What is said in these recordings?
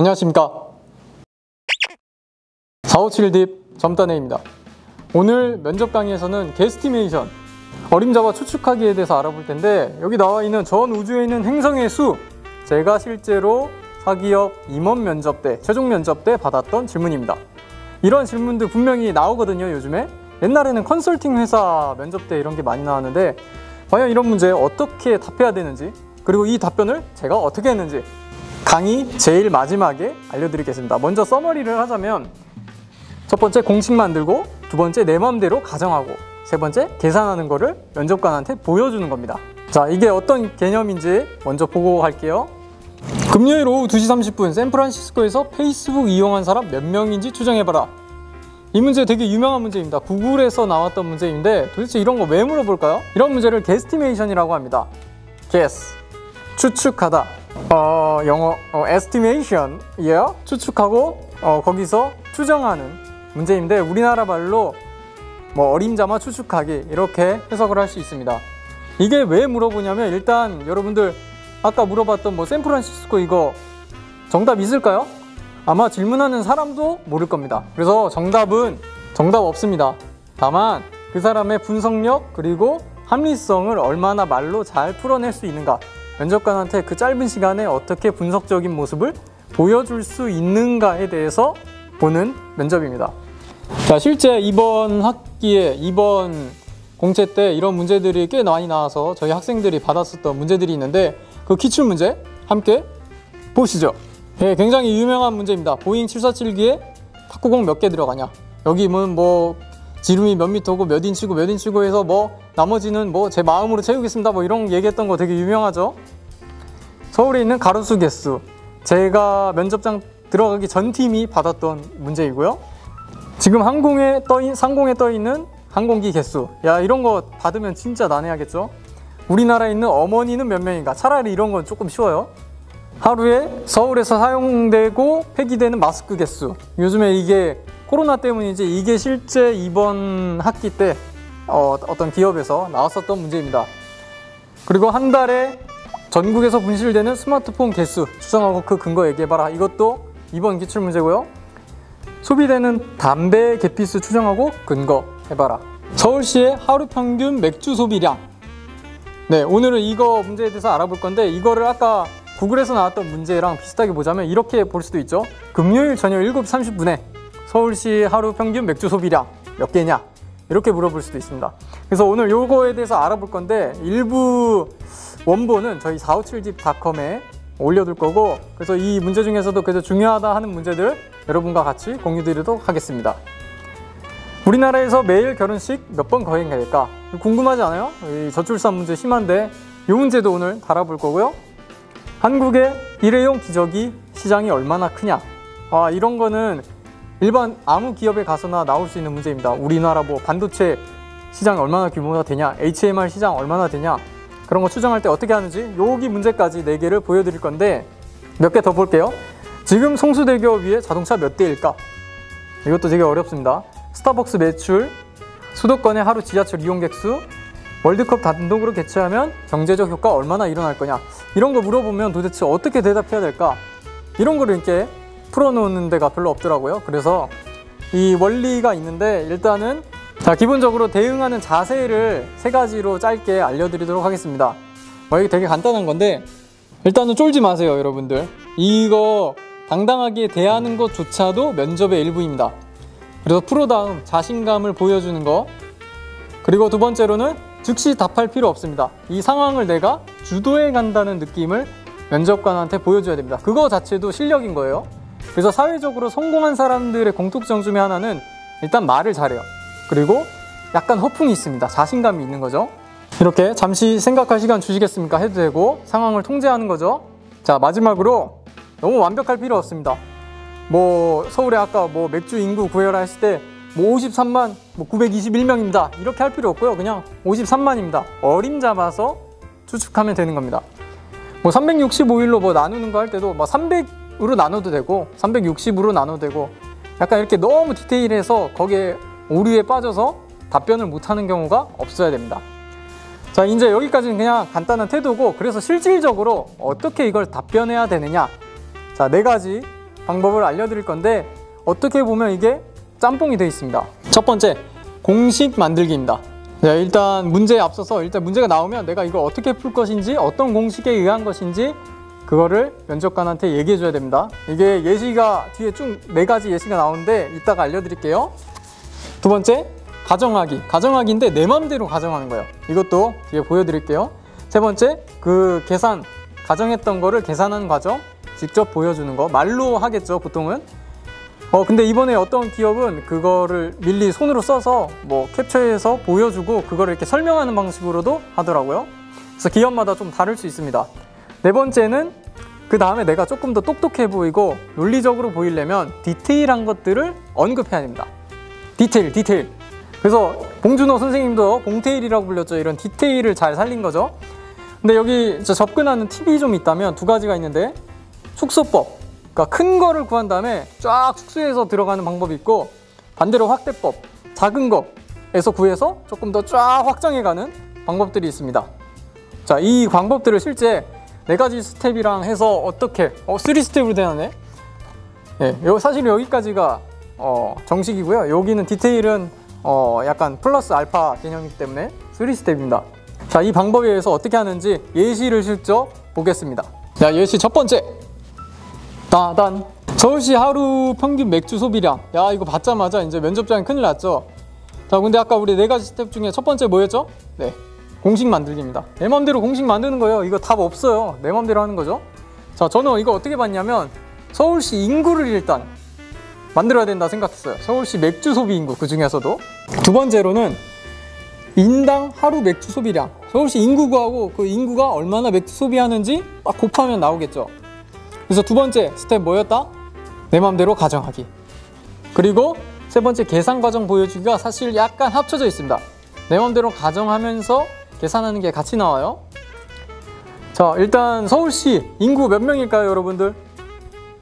안녕하십니까. 457딥 점따네입니다. 오늘 면접 강의에서는 게스티메이션, 어림잡아 추측하기에 대해서 알아볼 텐데, 여기 나와 있는 전 우주에 있는 행성의 수, 제가 실제로 사기업 임원 면접 때, 최종 면접 때 받았던 질문입니다. 이런 질문도 분명히 나오거든요, 요즘에. 옛날에는 컨설팅 회사 면접 때 이런 게 많이 나왔는데, 과연 이런 문제에 어떻게 답해야 되는지, 그리고 이 답변을 제가 어떻게 했는지 강의 제일 마지막에 알려드리겠습니다. 먼저 서머리를 하자면, 첫 번째 공식 만들고, 두 번째 내 맘대로 가정하고, 세 번째 계산하는 거를 면접관한테 보여주는 겁니다. 자, 이게 어떤 개념인지 먼저 보고 갈게요. 금요일 오후 2시 30분 샌프란시스코에서 페이스북 이용한 사람 몇 명인지 추정해봐라. 이 문제 되게 유명한 문제입니다. 구글에서 나왔던 문제인데, 도대체 이런 거 왜 물어볼까요? 이런 문제를 게스티메이션이라고 합니다. guess, 추측하다. 영어 estimation, 추측하고 거기서 추정하는 문제인데, 우리나라 말로 어림잡아 추측하기, 이렇게 해석을 할 수 있습니다. 이게 왜 물어보냐면, 일단 여러분들 아까 물어봤던 샌프란시스코 이거 정답 있을까요? 아마 질문하는 사람도 모를 겁니다. 그래서 정답 없습니다. 다만 그 사람의 분석력 그리고 합리성을 얼마나 말로 잘 풀어낼 수 있는가, 면접관한테 그 짧은 시간에 어떻게 분석적인 모습을 보여줄 수 있는가에 대해서 보는 면접입니다. 자, 실제 이번 학기에, 이번 공채 때 이런 문제들이 꽤 많이 나와서 저희 학생들이 받았었던 문제들이 있는데, 그 기출문제 함께 보시죠. 예, 굉장히 유명한 문제입니다. 보잉 747기에 탁구공 몇 개 들어가냐, 여기는 지름이 몇 미터고 몇 인치고 해서 나머지는 제 마음으로 채우겠습니다, 이런 얘기했던 거 되게 유명하죠. 서울에 있는 가로수 개수, 제가 면접장 들어가기 전 팀이 받았던 문제이고요. 지금 상공에 떠 있는 항공기 개수, 이런 거 받으면 진짜 난해하겠죠. 우리나라에 있는 어머니는 몇 명인가, 차라리 이런 건 조금 쉬워요. 하루에 서울에서 사용되고 폐기되는 마스크 개수, 요즘에 이게 코로나 때문인지 이게 실제 이번 학기 때 어떤 기업에서 나왔었던 문제입니다. 그리고 한 달에 전국에서 분실되는 스마트폰 개수 추정하고 그 근거 얘기해봐라. 이것도 이번 기출 문제고요. 소비되는 담배 계피수 추정하고 근거 해봐라. 서울시의 하루 평균 맥주 소비량. 네, 오늘은 이거 문제에 대해서 알아볼 건데, 이거를 아까 구글에서 나왔던 문제랑 비슷하게 보자면 이렇게 볼 수도 있죠. 금요일 저녁 7시 30분에 서울시 하루 평균 맥주 소비량 몇 개냐, 이렇게 물어볼 수도 있습니다. 그래서 오늘 요거에 대해서 알아볼 건데, 일부 원본은 저희 457집.com에 올려둘 거고, 그래서 이 문제 중에서도 그래도 중요하다 하는 문제들 여러분과 같이 공유드리도록 하겠습니다. 우리나라에서 매일 결혼식 몇 번 거행될까? 궁금하지 않아요? 이 저출산 문제 심한데 이 문제도 오늘 다뤄볼 거고요. 한국의 일회용 기저귀 시장이 얼마나 크냐? 이런 거는 일반 아무 기업에 가서나 나올 수 있는 문제입니다. 우리나라 반도체 시장이 얼마나 규모가 되냐, HMR 시장 얼마나 되냐, 그런 거 추정할 때 어떻게 하는지, 여기 문제까지 4개를 보여드릴 건데, 몇 개 더 볼게요. 지금 성수대교 위에 자동차 몇 대일까? 이것도 되게 어렵습니다. 스타벅스 매출, 수도권의 하루 지하철 이용객 수, 월드컵 단독으로 개최하면 경제적 효과 얼마나 일어날 거냐, 이런 거 물어보면 도대체 어떻게 대답해야 될까, 이런 거를 이렇게 풀어놓는 데가 별로 없더라고요. 그래서 이 원리가 있는데, 일단은 기본적으로 대응하는 자세를 3가지로 짧게 알려드리도록 하겠습니다. 이게 되게 간단한 건데, 일단은 쫄지 마세요, 여러분들. 이거 당당하게 대하는 것조차도 면접의 일부입니다. 그래서 프로다움, 자신감을 보여주는 거. 그리고 두 번째로는 즉시 답할 필요 없습니다. 이 상황을 내가 주도해 간다는 느낌을 면접관한테 보여줘야 됩니다. 그거 자체도 실력인 거예요. 그래서 사회적으로 성공한 사람들의 공통점 중에 하나는 일단 말을 잘해요. 그리고 약간 허풍이 있습니다. 자신감이 있는 거죠. 이렇게 잠시 생각할 시간 주시겠습니까? 해도 되고, 상황을 통제하는 거죠. 자, 마지막으로 너무 완벽할 필요 없습니다. 서울에 아까 맥주 인구 구해라 했을 때 53만 921명입니다. 이렇게 할 필요 없고요. 그냥 53만입니다. 어림잡아서 추측하면 되는 겁니다. 365일로 나누는 거 할 때도 300으로 나눠도 되고 360으로 나눠도 되고, 약간 이렇게 너무 디테일해서 거기에 오류에 빠져서 답변을 못하는 경우가 없어야 됩니다. 자, 이제 여기까지는 그냥 간단한 태도고, 그래서 실질적으로 어떻게 이걸 답변해야 되느냐, 자, 4가지 방법을 알려드릴 건데 어떻게 보면 이게 짬뽕이 되어 있습니다. 첫 번째, 공식 만들기입니다. 자, 일단 문제에 앞서서 일단 문제가 나오면 내가 이걸 어떻게 풀 것인지, 어떤 공식에 의한 것인지 그거를 면접관한테 얘기해 줘야 됩니다. 이게 예시가 뒤에 쭉 4가지 예시가 나오는데 이따가 알려드릴게요. 두 번째, 가정하기. 가정하기인데 내 맘대로 가정하는 거예요. 이것도 뒤에 보여드릴게요. 세 번째, 그 계산, 가정했던 거를 계산하는 과정 직접 보여주는 거. 말로 하겠죠, 보통은. 근데 이번에 어떤 기업은 그거를 밀리 손으로 써서 뭐 캡처해서 보여주고 그거를 이렇게 설명하는 방식으로도 하더라고요. 그래서 기업마다 좀 다를 수 있습니다. 네 번째는 그 다음에 내가 조금 더 똑똑해 보이고 논리적으로 보이려면 디테일한 것들을 언급해야 됩니다. 디테일. 그래서 봉준호 선생님도 봉테일이라고 불렸죠. 이런 디테일을 잘 살린 거죠. 근데 여기 접근하는 팁이 좀 있다면 2가지가 있는데, 축소법, 그러니까 큰 거를 구한 다음에 쫙 축소해서 들어가는 방법이 있고, 반대로 확대법, 작은 거에서 구해서 조금 더 쫙 확장해가는 방법들이 있습니다. 자, 이 방법들을 실제 4가지 스텝이랑 해서 어떻게 3스텝으로 되나네? 네, 사실 여기까지가 정식이고요. 여기는 디테일은 약간 플러스 알파 개념이기 때문에 3스텝입니다. 자, 이 방법에 의해서 어떻게 하는지 예시를 실적 보겠습니다. 자, 예시 첫 번째. 따단. 서울시 하루 평균 맥주 소비량. 야, 이거 받자마자 이제 면접장에 큰일 났죠. 자, 근데 아까 우리 4가지 스텝 중에 첫 번째 뭐였죠? 네, 공식 만들기입니다. 내 맘대로 공식 만드는 거예요. 이거 답 없어요. 내 맘대로 하는 거죠. 자, 저는 이거 어떻게 봤냐면 서울시 인구를 일단 만들어야 된다 생각했어요. 서울시 맥주 소비 인구, 그 중에서도. 두 번째로는 인당 하루 맥주 소비량. 서울시 인구 구하고 그 인구가 얼마나 맥주 소비하는지 딱 곱하면 나오겠죠. 그래서 두 번째 스텝 뭐였다? 내 맘대로 가정하기. 그리고 세 번째 계산 과정 보여주기가 사실 약간 합쳐져 있습니다. 내 맘대로 가정하면서 계산하는 게 같이 나와요. 자, 일단 서울시 인구 몇 명일까요, 여러분들?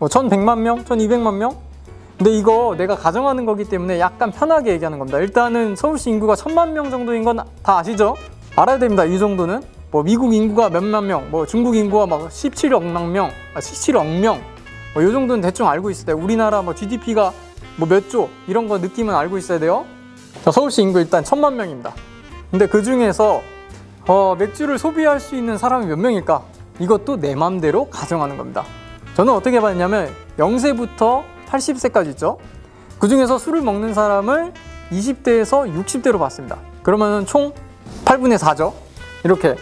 1100만 명? 1200만 명? 근데 이거 내가 가정하는 거기 때문에 약간 편하게 얘기하는 겁니다. 일단은 서울시 인구가 1000만 명 정도인 건 다 아시죠? 알아야 됩니다. 이 정도는. 뭐 미국 인구가 몇만 명, 뭐 중국 인구가 막 17억 명, 17억 명, 뭐 이 정도는 대충 알고 있어야 돼요. 우리나라 뭐 GDP가 뭐 몇 조 이런 거 느낌은 알고 있어야 돼요. 자, 서울시 인구 일단 1000만 명입니다. 근데 그 중에서 맥주를 소비할 수 있는 사람이 몇 명일까? 이것도 내 맘대로 가정하는 겁니다. 저는 어떻게 봤냐면 0세부터 80세까지 있죠. 그 중에서 술을 먹는 사람을 20대에서 60대로 봤습니다. 그러면 총 8분의 4죠. 이렇게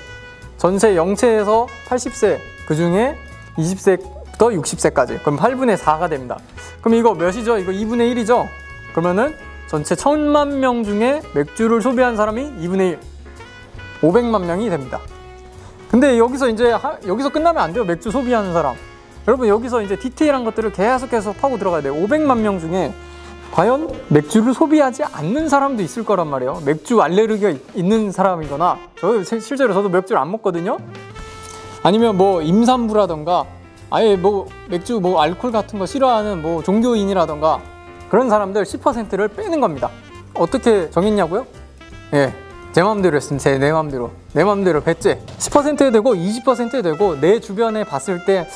전체 0세에서 80세, 그 중에 20세부터 60세까지. 그럼 8분의 4가 됩니다. 그럼 이거 몇이죠? 이거 2분의 1이죠? 그러면은 전체 1000만 명 중에 맥주를 소비한 사람이 2분의 1, 500만 명이 됩니다. 근데 여기서 여기서 끝나면 안 돼요. 맥주 소비하는 사람. 여러분, 여기서 이제 디테일한 것들을 계속해서 파고 들어가야 돼요. 500만 명 중에 과연 맥주를 소비하지 않는 사람도 있을 거란 말이에요. 맥주 알레르기가 있는 사람이거나, 실제로 저도 맥주를 안 먹거든요. 아니면 뭐 임산부라던가, 아예 뭐 맥주 뭐 알코올 같은 거 싫어하는 뭐 종교인이라던가, 그런 사람들 10%를 빼는 겁니다. 어떻게 정했냐고요? 예, 제 마음대로 했습니다. 내 마음대로 배째 10%에 되고 20%에 되고, 내 주변에 봤을 때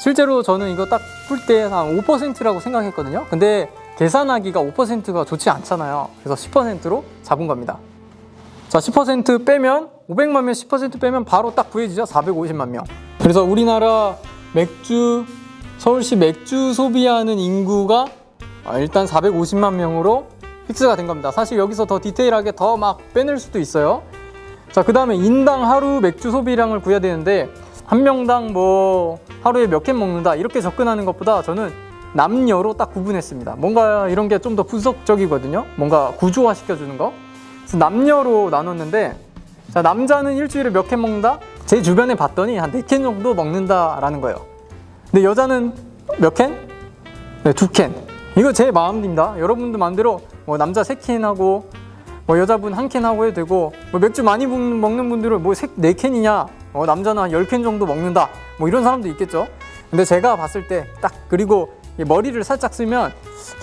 실제로 저는 이거 딱 풀 때 한 5%라고 생각했거든요. 근데 계산하기가 5%가 좋지 않잖아요. 그래서 10%로 잡은 겁니다. 자, 10% 빼면 500만 명 10% 빼면 바로 딱 구해지죠. 450만 명. 그래서 우리나라 서울시 맥주 소비하는 인구가 일단 450만 명으로 픽스가 된 겁니다. 사실 여기서 더 디테일하게 더 막 빼낼 수도 있어요. 자, 그 다음에 인당 하루 맥주 소비량을 구해야 되는데, 한 명당 뭐 하루에 몇 캔 먹는다 이렇게 접근하는 것보다 저는 남녀로 딱 구분했습니다. 뭔가 이런 게 좀 더 분석적이거든요. 뭔가 구조화 시켜주는 거. 그래서 남녀로 나눴는데, 자, 남자는 일주일에 몇 캔 먹는다? 제 주변에 봤더니 한 4캔 정도 먹는다라는 거예요. 근데 여자는 몇 캔? 네, 2캔. 이거 제 마음입니다. 여러분들 마음대로 뭐 남자 3캔 하고 뭐 여자분 1캔 하고 해도 되고, 뭐 맥주 많이 먹는 분들은 뭐 4캔이냐, 남자는 한 10캔 정도 먹는다, 뭐 이런 사람도 있겠죠. 근데 제가 봤을 때 딱, 그리고 머리를 살짝 쓰면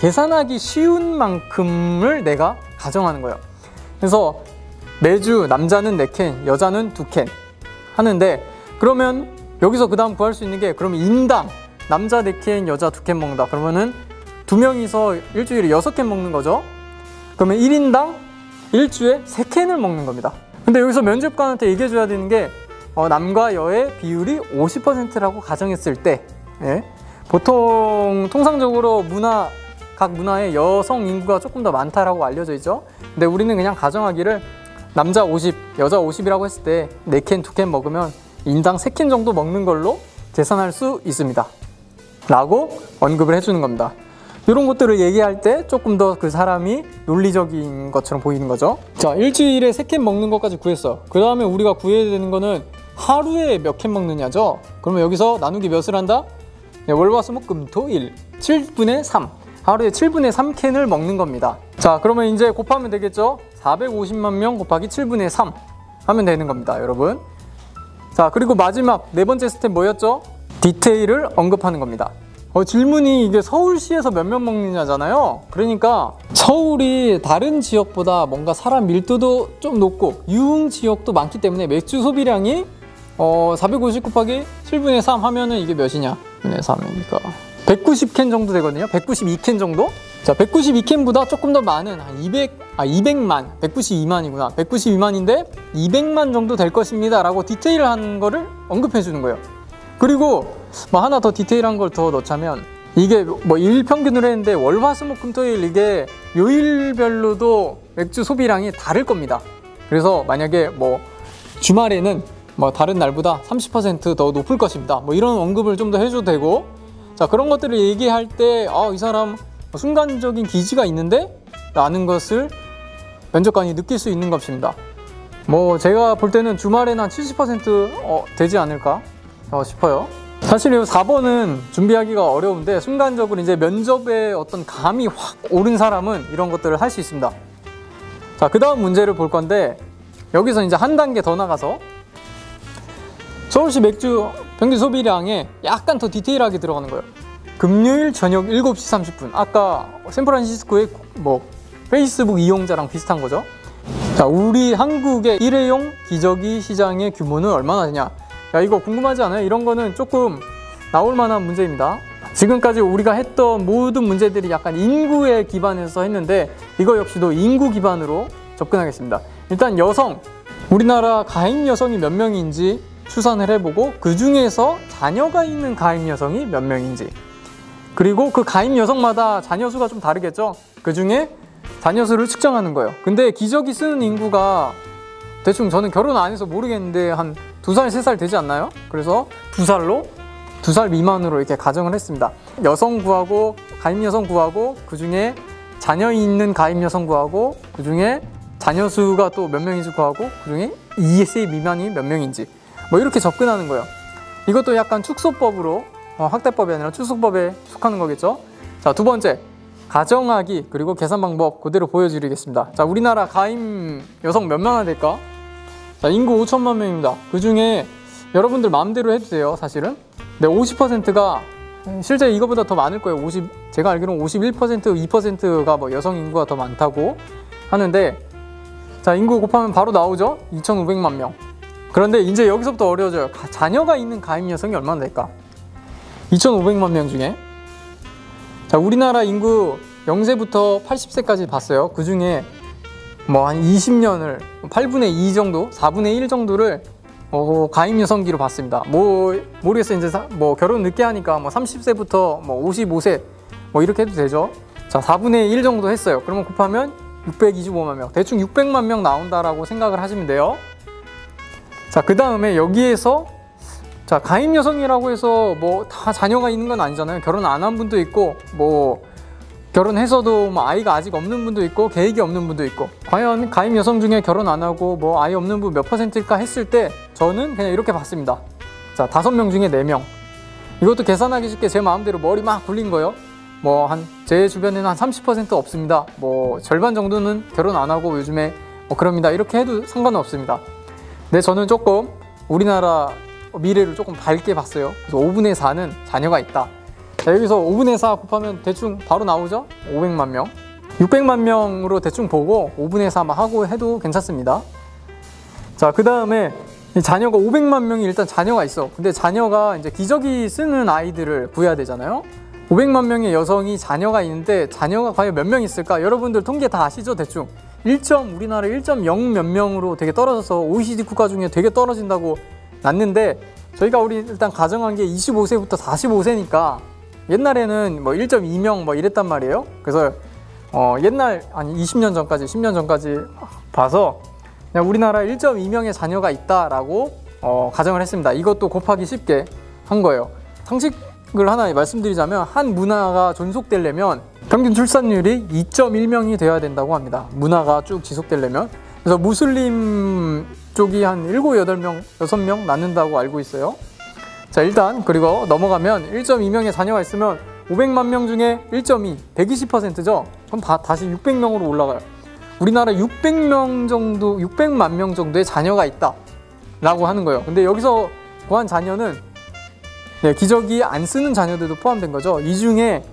계산하기 쉬운 만큼을 내가 가정하는 거예요. 그래서 매주 남자는 4캔, 여자는 2캔 하는데, 그러면 여기서 그 다음 구할 수 있는 게, 그러면 인당 남자 4캔, 여자 2캔 먹는다. 그러면은 2명이서 일주일에 6캔 먹는 거죠. 그러면 1인당 일주에 3캔을 먹는 겁니다. 근데 여기서 면접관한테 얘기해 줘야 되는 게 남과 여의 비율이 50%라고 가정했을 때, 예? 보통 통상적으로 각 문화에 여성 인구가 조금 더 많다라고 알려져 있죠. 근데 우리는 그냥 가정하기를 남자 50, 여자 50이라고 했을 때 4캔, 2캔 먹으면 인당 3캔 정도 먹는 걸로 계산할 수 있습니다 라고 언급을 해주는 겁니다. 이런 것들을 얘기할 때 조금 더 그 사람이 논리적인 것처럼 보이는 거죠. 자, 일주일에 3캔 먹는 것까지 구했어. 그 다음에 우리가 구해야 되는 거는 하루에 몇 캔 먹느냐죠. 그러면 여기서 나누기 몇을 한다? 네, 월화수목금토일 7분의 3, 하루에 7분의 3캔을 먹는 겁니다. 자, 그러면 이제 곱하면 되겠죠. 450만 명 곱하기 7분의 3 하면 되는 겁니다, 여러분. 자, 그리고 마지막 4번째 스텝 뭐였죠? 디테일을 언급하는 겁니다. 질문이 이게 서울시에서 몇 명 먹느냐잖아요. 그러니까 서울이 다른 지역보다 뭔가 사람 밀도도 좀 높고 유흥 지역도 많기 때문에 맥주 소비량이 450 곱하기 7분의 3 하면은 이게 몇이냐? 7분의 3이니까 190캔 정도 되거든요. 192캔 정도? 자, 192캔보다 조금 더 많은 한 200만, 192만이구나. 192만인데 200만 정도 될 것입니다 라고 디테일한 거를 언급해 주는 거예요. 그리고 뭐 하나 더 디테일한 걸 더 넣자면 이게 뭐 일 평균으로 했는데 월화수목금토일 이게 요일별로도 맥주 소비량이 다를 겁니다. 그래서 만약에 뭐 주말에는 뭐 다른 날보다 30% 더 높을 것입니다. 뭐 이런 언급을 좀 더 해줘도 되고, 자, 그런 것들을 얘기할 때 이 사람 순간적인 기지가 있는데 라는 것을 면접관이 느낄 수 있는 것입니다. 뭐 제가 볼 때는 주말에는 한 70% 되지 않을까 싶어요. 사실 이 4번은 준비하기가 어려운데 순간적으로 이제 면접에 어떤 감이 확 오른 사람은 이런 것들을 할 수 있습니다. 자, 그 다음 문제를 볼 건데 여기서 이제 한 단계 더 나가서 서울시 맥주 평균 소비량에 약간 더 디테일하게 들어가는 거예요. 금요일 저녁 7시 30분. 아까 샌프란시스코의 뭐 페이스북 이용자랑 비슷한 거죠. 자, 우리 한국의 일회용 기저귀 시장의 규모는 얼마나 되냐? 야, 이거 궁금하지 않아요? 이런 거는 조금 나올 만한 문제입니다. 지금까지 우리가 했던 모든 문제들이 약간 인구에 기반해서 했는데 이거 역시도 인구 기반으로 접근하겠습니다. 일단 여성, 우리나라 가임 여성이 몇 명인지 추산을 해보고 그 중에서 자녀가 있는 가임 여성이 몇 명인지, 그리고 그 가임 여성마다 자녀 수가 좀 다르겠죠. 그 중에 자녀 수를 측정하는 거예요. 근데 기저귀 쓰는 인구가 대충 저는 결혼 안 해서 모르겠는데 한 2살, 3살 되지 않나요? 그래서 2살 미만으로 이렇게 가정을 했습니다. 여성 구하고 가임 여성 구하고 그 중에 자녀 있는 가임 여성 구하고 그 중에 자녀 수가 또 몇 명인지 구하고 그 중에 2세 미만이 몇 명인지 뭐 이렇게 접근하는 거예요. 이것도 약간 축소법으로 확대법이 아니라 축소법에 속하는 거겠죠. 자, 2번째 가정하기 그리고 계산 방법 그대로 보여드리겠습니다. 자, 우리나라 가임 여성 몇 명이나 될까? 자, 인구 5천만 명입니다. 그 중에 여러분들 마음대로 해도 돼요, 사실은. 근데 50%가 실제 이거보다 더 많을 거예요. 제가 알기로는 51%, 2%가 뭐 여성 인구가 더 많다고 하는데, 자, 인구 곱하면 바로 나오죠? 2,500만 명. 그런데 이제 여기서부터 어려워져요. 자녀가 있는 가임 여성이 얼마나 될까? 2,500만 명 중에. 자, 우리나라 인구 0세부터 80세까지 봤어요. 그 중에 뭐 한 20년을 8분의 2 정도, 4분의 1 정도를 가임 여성기로 봤습니다. 뭐 모르겠어요. 이제 뭐 결혼 늦게 하니까 뭐 30세부터 뭐 55세 뭐 이렇게 해도 되죠. 자, 4분의 1 정도 했어요. 그러면 곱하면 625만 명, 대충 600만 명 나온다라고 생각을 하시면 돼요. 자, 그 다음에 여기에서 자, 가임 여성이라고 해서 뭐 다 자녀가 있는 건 아니잖아요. 결혼 안 한 분도 있고 뭐 결혼해서도 뭐 아이가 아직 없는 분도 있고 계획이 없는 분도 있고, 과연 가임 여성 중에 결혼 안 하고 뭐 아이 없는 분 몇 %일까 했을 때 저는 그냥 이렇게 봤습니다. 자, 5명 중에 4명. 이것도 계산하기 쉽게 제 마음대로 머리 막 굴린 거예요. 뭐 제 주변에는 한 30% 없습니다. 뭐 절반 정도는 결혼 안 하고 요즘에 뭐 그럽니다. 이렇게 해도 상관은 없습니다. 근데 저는 조금 우리나라 미래를 조금 밝게 봤어요. 그래서 5분의 4는 자녀가 있다. 자, 여기서 5분의 4 곱하면 대충 바로 나오죠? 500만 명. 600만 명으로 대충 보고 5분의 4 하고 해도 괜찮습니다. 자, 그 다음에 자녀가 500만 명이 일단 자녀가 있어. 근데 자녀가 이제 기저귀 쓰는 아이들을 구해야 되잖아요. 500만 명의 여성이 자녀가 있는데 자녀가 과연 몇 명 있을까? 여러분들 통계 다 아시죠? 대충 우리나라 1.0 몇 명으로 되게 떨어져서 OECD 국가 중에 되게 떨어진다고 났는데, 저희가 일단 가정한 게 25세부터 45세니까 옛날에는 뭐 1.2명 뭐 이랬단 말이에요. 그래서 옛날 20년 전까지 10년 전까지 봐서 그냥 우리나라 1.2명의 자녀가 있다라고 가정을 했습니다. 이것도 곱하기 쉽게 한 거예요. 상식을 하나 말씀드리자면 한 문화가 존속되려면 평균 출산율이 2.1명이 되어야 된다고 합니다. 문화가 쭉 지속되려면. 그래서 무슬림 쪽이 한 7, 8명, 6명 낳는다고 알고 있어요. 자, 일단 그리고 넘어가면 1.2명의 자녀가 있으면 500만 명 중에 1.2, 120%죠? 그럼 다시 600명으로 올라가요. 우리나라 600만 명 정도의 자녀가 있다라고 하는 거예요. 근데 여기서 구한 자녀는 기저귀 안 쓰는 자녀들도 포함된 거죠. 이 중에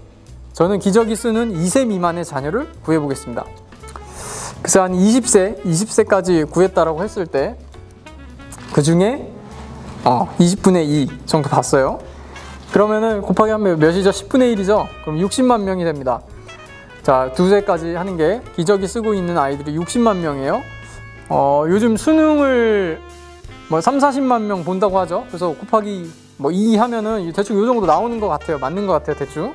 저는 기저귀 쓰는 2세 미만의 자녀를 구해보겠습니다. 그래서 한 20세까지 구했다라고 했을 때 그 중에 20분의 2 정도 봤어요. 그러면은 곱하기 하면 몇이죠? 10분의 1이죠? 그럼 60만 명이 됩니다. 자, 2세까지 하는 게 기저귀 쓰고 있는 아이들이 60만 명이에요. 요즘 수능을 뭐 3, 40만 명 본다고 하죠. 그래서 곱하기 뭐 2 하면은 대충 요 정도 나오는 것 같아요. 맞는 것 같아요, 대충.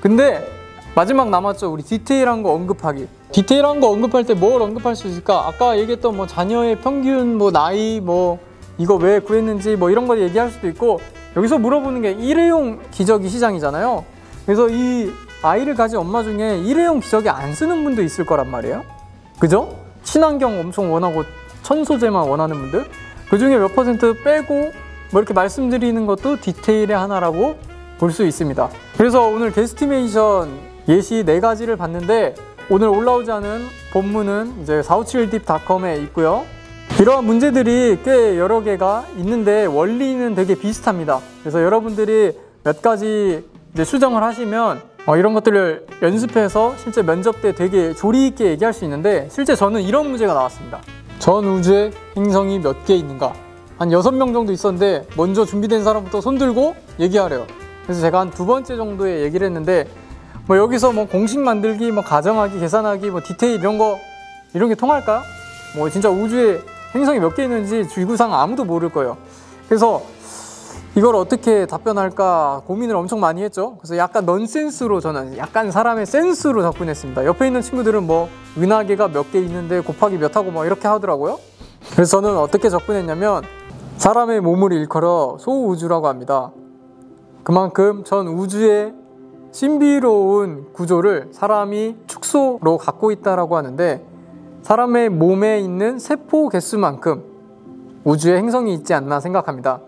근데 마지막 남았죠. 우리 디테일한 거 언급하기. 디테일한 거 언급할 때 뭘 언급할 수 있을까? 아까 얘기했던 뭐 자녀의 평균 뭐 나이 뭐 이거 왜 구했는지 뭐 이런 거 얘기할 수도 있고, 여기서 물어보는 게 일회용 기저귀 시장이잖아요. 그래서 이 아이를 가진 엄마 중에 일회용 기저귀 안 쓰는 분도 있을 거란 말이에요. 그죠? 친환경 엄청 원하고 천소재만 원하는 분들, 그 중에 몇 퍼센트 빼고 뭐 이렇게 말씀드리는 것도 디테일의 하나라고 볼 수 있습니다. 그래서 오늘 게스티메이션 예시 4가지를 봤는데, 오늘 올라오지 않은 본문은 이제 457deep.com에 있고요. 이러한 문제들이 꽤 여러 개가 있는데 원리는 되게 비슷합니다. 그래서 여러분들이 몇 가지 이제 수정을 하시면 이런 것들을 연습해서 실제 면접 때 되게 조리 있게 얘기할 수 있는데, 실제 저는 이런 문제가 나왔습니다. 전 우주에 행성이 몇 개 있는가? 한 6명 정도 있었는데 먼저 준비된 사람부터 손 들고 얘기하래요. 그래서 제가 한 2번째 정도에 얘기를 했는데, 뭐 여기서 뭐 공식 만들기, 뭐 가정하기, 계산하기, 뭐 디테일 이런 게 통할까요? 뭐 진짜 우주에 행성이 몇 개 있는지 지구상 아무도 모를 거예요. 그래서 이걸 어떻게 답변할까 고민을 엄청 많이 했죠. 그래서 약간 넌센스로, 저는 약간 사람의 센스로 접근했습니다. 옆에 있는 친구들은 뭐 은하계가 몇 개 있는데 곱하기 몇 하고 뭐 이렇게 하더라고요. 그래서 저는 어떻게 접근했냐면, 사람의 몸을 일컬어 소우주라고 합니다. 그만큼 전 우주의 신비로운 구조를 사람이 축소로 갖고 있다라고 하는데, 사람의 몸에 있는 세포 개수만큼 우주에 행성이 있지 않나 생각합니다.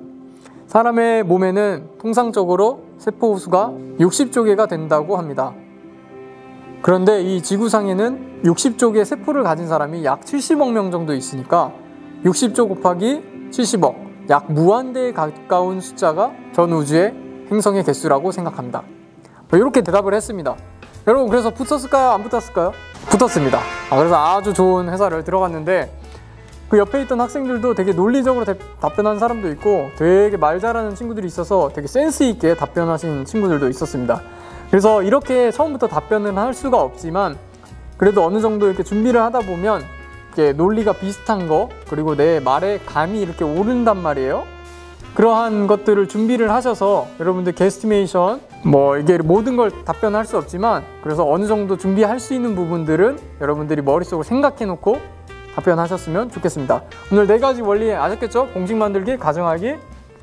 사람의 몸에는 통상적으로 세포 수가 60조 개가 된다고 합니다. 그런데 이 지구상에는 60조 개의 세포를 가진 사람이 약 70억 명 정도 있으니까 60조 곱하기 70억, 약 무한대에 가까운 숫자가 전 우주의 행성의 개수라고 생각합니다. 이렇게 대답을 했습니다. 여러분, 그래서 붙었을까요? 안 붙었을까요? 붙었습니다. 그래서 아주 좋은 회사를 들어갔는데, 그 옆에 있던 학생들도 되게 논리적으로 답변한 사람도 있고 되게 말 잘하는 친구들이 있어서 되게 센스 있게 답변하신 친구들도 있었습니다. 그래서 이렇게 처음부터 답변을 할 수가 없지만, 그래도 어느 정도 이렇게 준비를 하다 보면 이렇게 논리가 비슷한 거, 그리고 내 말에 감이 이렇게 오른단 말이에요. 그러한 것들을 준비를 하셔서 여러분들 게스티메이션 뭐 이게 모든 걸 답변할 수 없지만, 그래서 어느 정도 준비할 수 있는 부분들은 여러분들이 머릿속으로 생각해 놓고 답변하셨으면 좋겠습니다. 오늘 4가지 원리 아셨겠죠? 공식 만들기, 가정하기,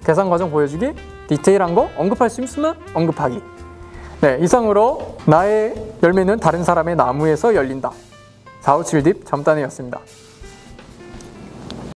계산 과정 보여주기, 디테일한 거 언급할 수 있으면 언급하기. 네, 이상으로 나의 열매는 다른 사람의 나무에서 열린다. 457deep 잠단이었습니다.